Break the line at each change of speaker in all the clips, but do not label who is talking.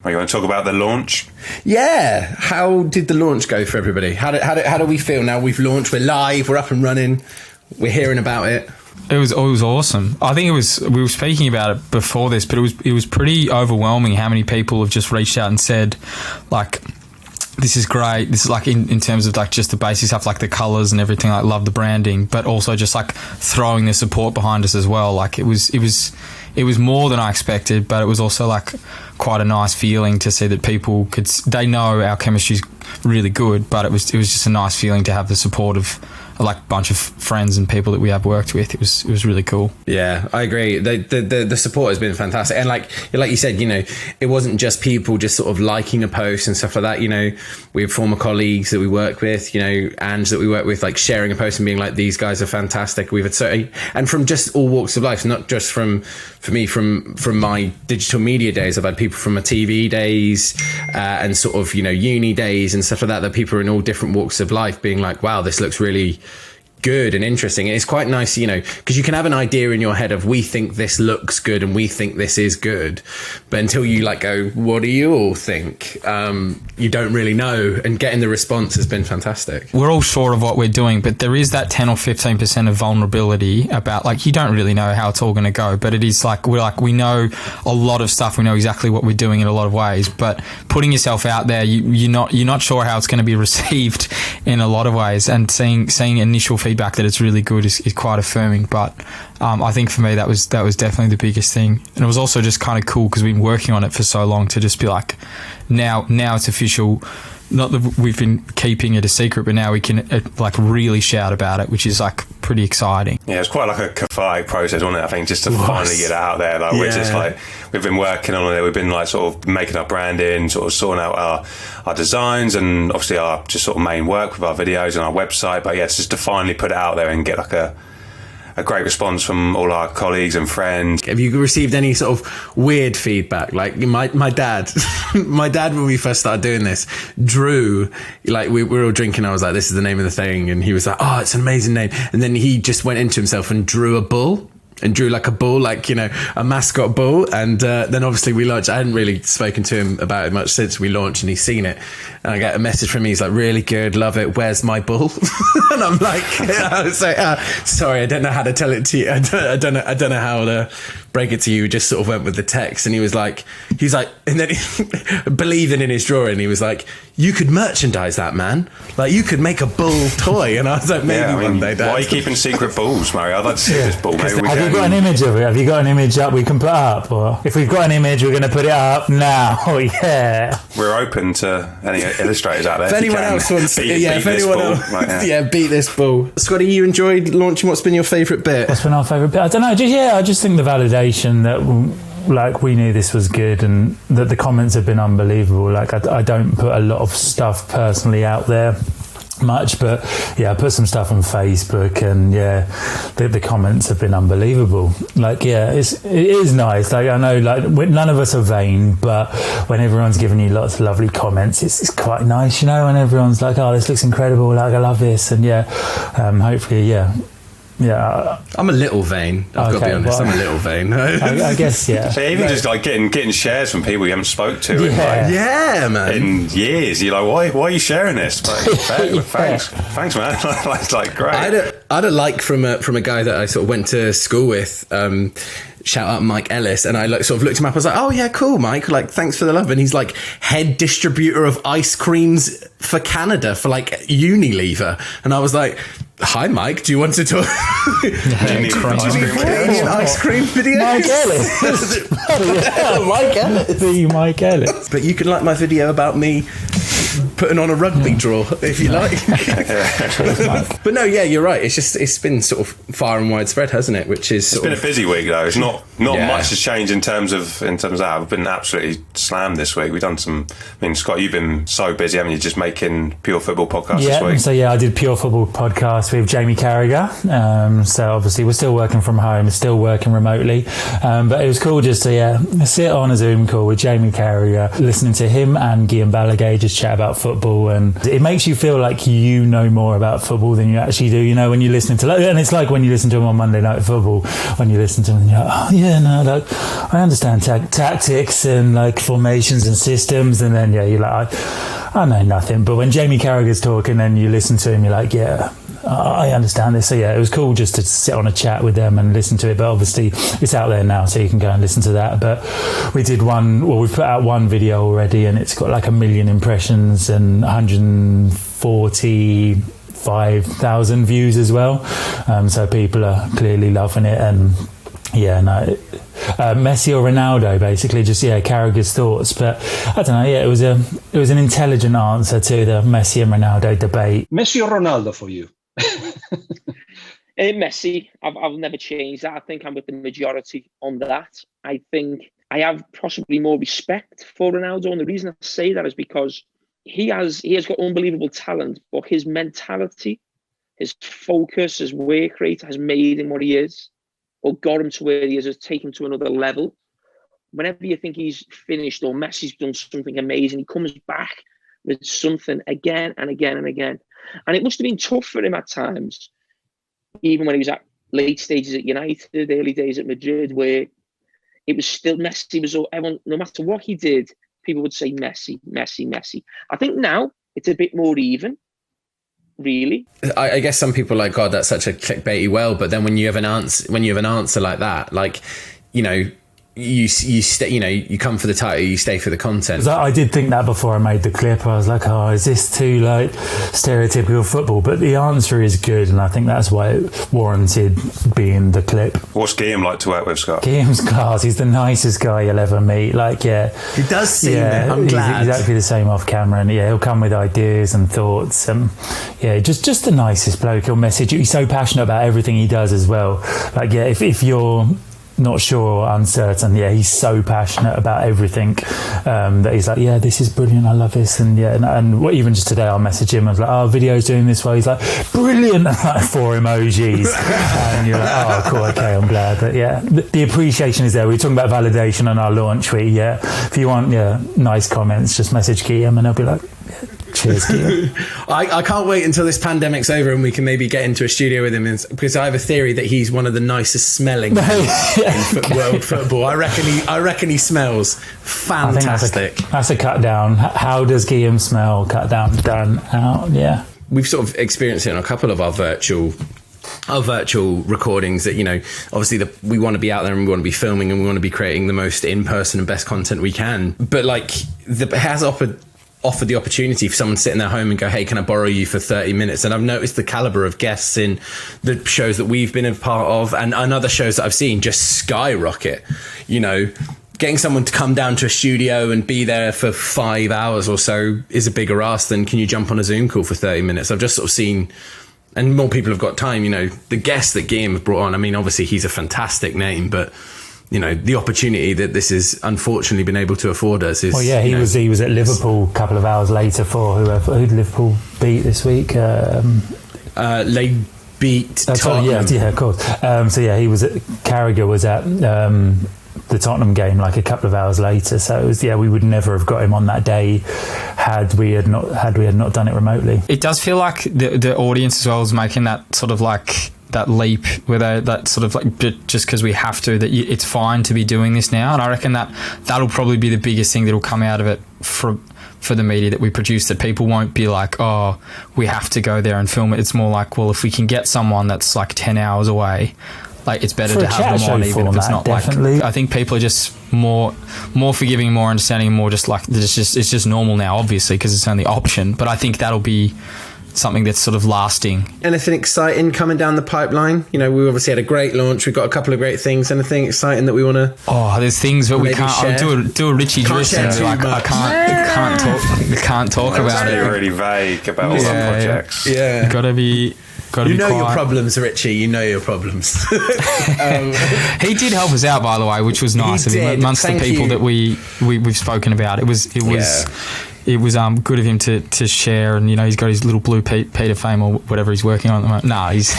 You want to talk about the launch?
Yeah. How did the launch go for everybody? How do we feel now? We've launched. We're live. We're up and running. We're hearing about it.
It was awesome. I think we were speaking about it before this, but it was pretty overwhelming how many people have just reached out and said, like, this is great. This is like in terms of like just the basic stuff, like the colours and everything. I love the branding, but also just like throwing the support behind us as well. Like it was more than I expected, but it was also like quite a nice feeling to see that people they know our chemistry's really good, but it was just a nice feeling to have the support of like a bunch of friends and people that we have worked with. It was really cool.
Yeah, I agree. The support has been fantastic. And like you said, it wasn't just people just sort of liking a post and stuff like that. We have former colleagues that we work with, Ange that we work with, like sharing a post and being like, these guys are fantastic. We've had and from just all walks of life, not just from my digital media days. I've had people from my TV days and sort of, uni days and stuff like that people are in all different walks of life being like, wow, this looks really good and interesting. And it's quite nice, because you can have an idea in your head of, we think this looks good and we think this is good, but until you like go, what do you all think, you don't really know. And getting the response has been fantastic.
We're all sure of what we're doing, but there is that 10 or 15% of vulnerability about like, you don't really know how it's all going to go, but it is like we know a lot of stuff. We know exactly what we're doing in a lot of ways, but putting yourself out there, you're not sure how it's going to be received in a lot of ways, and seeing initial feedback that it's really good is quite affirming. But I think for me that was definitely the biggest thing, and it was also just kind of cool because we've been working on it for so long to just be like, now it's official. Not that we've been keeping it a secret, but now we can like really shout about it, which is like pretty exciting.
Yeah, it's quite like a cathartic process, wasn't it? I think just to finally get it out there. Like we're just like, we've been working on it. We've been like sort of making our branding, sort of sorting out our designs, and obviously our just sort of main work with our videos and our website. But yeah, it's just to finally put it out there and get like a great response from all our colleagues and friends.
Have you received any sort of weird feedback? Like my dad, when we first started doing this, drew, like we were all drinking. I was like, this is the name of the thing. And he was like, oh, it's an amazing name. And then he just went into himself and drew a bull. And drew like a bull, like, a mascot bull. And then obviously we launched. I hadn't really spoken to him about it much since we launched, and he's seen it. And I get a message from him. He's like, really good, love it. Where's my bull? And I'm like, I was like, sorry, I don't know how to tell it to you. I don't know how to break it to you. Just sort of went with the text. And he's like, and then believing in his drawing, he was like, you could merchandise that, man. Like, you could make a bull toy. And I was like, maybe one day, Dad.
Why are you keeping secret bulls, Mario? I'd like to see this bull. Maybe
Have you got an image of it? Have you got an image up we can put up? Or if we've got an image, we're going to put it up now. Oh, yeah.
We're open to any illustrators out there.
If anyone else wants to, beat this bull. Scotty, you enjoyed launching. What's been your favourite bit?
What's been our favourite bit? I don't know. I just think the validation that like we knew this was good, and that the comments have been unbelievable. Like I don't put a lot of stuff personally out there much, but I put some stuff on Facebook, and the comments have been unbelievable. Like it is nice. Like I know, like none of us are vain, but when everyone's giving you lots of lovely comments, it's quite nice, when everyone's like, oh, this looks incredible, like I love this, and hopefully
I'm a little vain. I've got to be honest. I'm a little vain.
I guess, yeah.
So even just like getting shares from people you haven't spoke to
man,
in years. You're like, why are you sharing this? Like, thanks, man. like great.
I had a like from a guy that I sort of went to school with. Shout out Mike Ellis, and I sort of looked him up. I was like, oh yeah, cool, Mike. Like, thanks for the love. And he's like head distributor of ice creams for Canada for like Unilever. And I was like, hi, Mike. Do you want to talk?
Do you need
an ice cream video?
Mike Ellis.
Mike Ellis.
The Mike Ellis.
But you can like my video about me putting on a rugby draw if you like. But no, you're right. It's been sort of far and widespread, hasn't it? Which is
it's been a busy week though. It's not much has changed in terms of that. We've been absolutely slammed this week. We've done some. I mean, Scott, you've been so busy, haven't you? Just making Pure Football podcast this week.
So I did Pure Football podcast with Jamie Carragher. So obviously we're still working from home, still working remotely, but it was cool just to sit on a Zoom call with Jamie Carragher, listening to him and Guillaume Balaguer just chat about about football, and it makes you feel like you know more about football than you actually do. You know, when you're listening to, and it's like when you listen to him on Monday Night Football, when you listen to him and you're like, oh yeah, no, like I understand tactics and like formations and systems, and then you're like, I know nothing. But when Jamie Carragher's talking and you listen to him, you're like, yeah, I understand this. So yeah, it was cool just to sit on a chat with them and listen to it. But obviously it's out there now, so you can go and listen to that. But we've put out one video already, and it's got like 1 million impressions and 145,000 views as well. So people are clearly loving it. And yeah, no, Messi or Ronaldo, basically, just Carragher's thoughts. But I don't know. Yeah, it was an intelligent answer to the Messi and Ronaldo debate.
Messi or Ronaldo for you?
Messi. I've never changed that. I think I'm with the majority on that. I think I have possibly more respect for Ronaldo, and the reason I say that is because he has got unbelievable talent, but his mentality, his focus, his work rate has made him what he is, or got him to where he is, has taken him to another level. Whenever you think he's finished or Messi's done something amazing, he comes back with something again and again and again. And it must have been tough for him at times, even when he was at late stages at United, early days at Madrid, where it was still Messi was all, everyone, no matter what he did, people would say Messi, Messi, Messi. I think now it's a bit more even, really.
I guess some people are like, God, that's such a clickbaity well, but then when you have an answer like that, like, you know, you stay, you know, you come for the title, you stay for the content.
I did think that before I made the clip. I was like, oh, is this too like stereotypical football? But the answer is good, and I think that's why it warranted being the clip.
What's Guillaume like to work with, Scott?
Guillaume's class. He's the nicest guy you'll ever meet. Like, yeah,
he does seem it. I'm glad.
He's exactly the same off camera, and yeah, he'll come with ideas and thoughts, and yeah, just the nicest bloke. He'll message you. He's so passionate about everything he does as well. Like, yeah, if you're not sure or uncertain, yeah, he's so passionate about everything that he's like, yeah, this is brilliant, I love this. And yeah, and even just today I'll message him, I was like, oh, video's doing this well. He's like, brilliant, like 4 emojis. And you're like, oh, cool, okay, I'm glad. But yeah, the appreciation is there. We were talking about validation on our launch week. Yeah, if you want nice comments, just message Guillaume and he'll be like, cheers, Guillaume.
I can't wait until this pandemic's over and we can maybe get into a studio with him, because I have a theory that he's one of the nicest smelling in world football. I reckon he smells fantastic.
That's a cut down. How does Guillaume smell? Cut down, done, out. Yeah,
we've sort of experienced it in a couple of our virtual recordings that, you know, obviously we want to be out there and we want to be filming and we want to be creating the most in-person and best content we can, but like it has offered the opportunity for someone to sit in their home and go, hey, can I borrow you for 30 minutes? And I've noticed the caliber of guests in the shows that we've been a part of and other shows that I've seen just skyrocket. You know, getting someone to come down to a studio and be there for 5 hours or so is a bigger ask than can you jump on a Zoom call for 30 minutes. I've just sort of seen, and more people have got time, you know, the guests that Guillaume have brought on. I mean, obviously he's a fantastic name, but you know, the opportunity that this has unfortunately been able to afford us is...
Well, yeah, he was at Liverpool a couple of hours later for who'd Liverpool beat this week?
They beat Tottenham.
Yeah, of course. So yeah, Carragher was at the Tottenham game like a couple of hours later. So it was, we would never have got him on that day had we had not done it remotely.
It does feel like the audience as well is making that sort of like that leap where that sort of like just because we have to, that it's fine to be doing this now. And I reckon that'll probably be the biggest thing that'll come out of it for the media that we produce, that people won't be like, oh, we have to go there and film it. It's more like, well, if we can get someone that's like 10 hours away, like it's better to have them on, even if it's not definitely. Like, I think people are just more forgiving, more understanding, more just like it's just normal now, obviously, because it's the only option. But I think that'll be something that's sort of lasting.
Anything exciting coming down the pipeline? You know, we obviously had a great launch. We've got a couple of great things. Anything exciting that we want to?
Oh, there's things, but we can't. I'll do a Richie Driss. Like, I can't talk about it.
Really vague about all our projects.
Yeah,
gotta be.
You know your problems, Richie. You know your problems.
He did help us out, by the way, which was nice of him. Amongst the people that we've spoken about, it was good of him to share, and you know he's got his little blue Peter fame or whatever he's working on at the moment. No, he's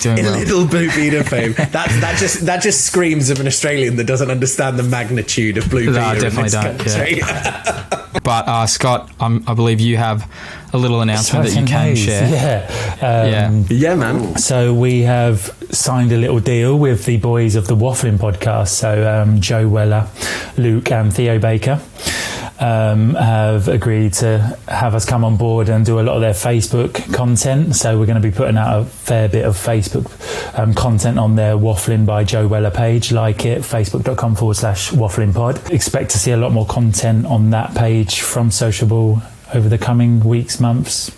doing well.
Little blue Peter fame. That just screams of an Australian that doesn't understand the magnitude of blue Peter.
I definitely
in this
don't.
country.
Yeah. But Scott, I believe you have a little announcement that you can share.
Yeah, man.
So we have signed a little deal with the boys of the Waffling podcast. So Joe Weller, Luke and Theo Baker have agreed to have us come on board and do a lot of their Facebook content. So we're going to be putting out a fair bit of Facebook content on their Waffling by Joe Weller page. Like it, facebook.com/wafflingpod. Expect to see a lot more content on that page from Sociable over the coming weeks, months,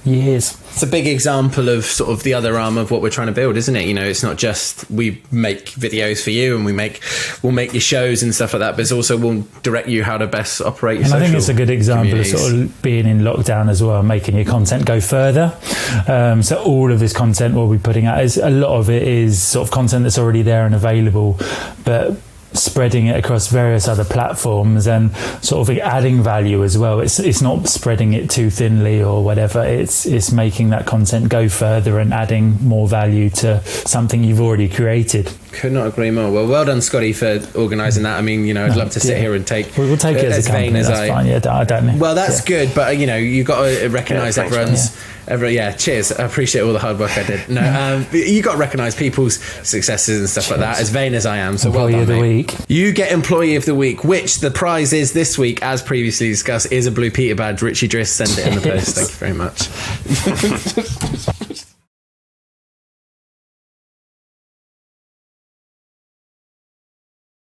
years.
It's a big example of sort of the other arm of what we're trying to build, isn't it? You know, it's not just we make videos for you and we'll make your shows and stuff like that, but it's also we'll direct you how to best operate your social.
I think it's a good example of sort of being in lockdown as well, making your content go further. So all of this content we'll be putting out, a lot of it is sort of content that's already there and available, but spreading it across various other platforms and sort of adding value as well. It's not spreading it too thinly or whatever. It's making that content go further and adding more value to something you've already created.
Could not agree more. Well done, Scotty, for organising that. I mean, you know, I'd love to sit here and take.
We'll take it as a company. That's fine. Yeah, I don't.
Well, that's good, but you know, you got to recognise everyone's. Cheers. I appreciate all the hard work I did. No, you got to recognise people's successes and stuff like that. As vain as I am, so
Employee
well done,
of the
mate.
week.
You get Employee of the Week, which the prize is this week, as previously discussed, is a Blue Peter badge. Richie Driss, send it in the post. Thank you very much.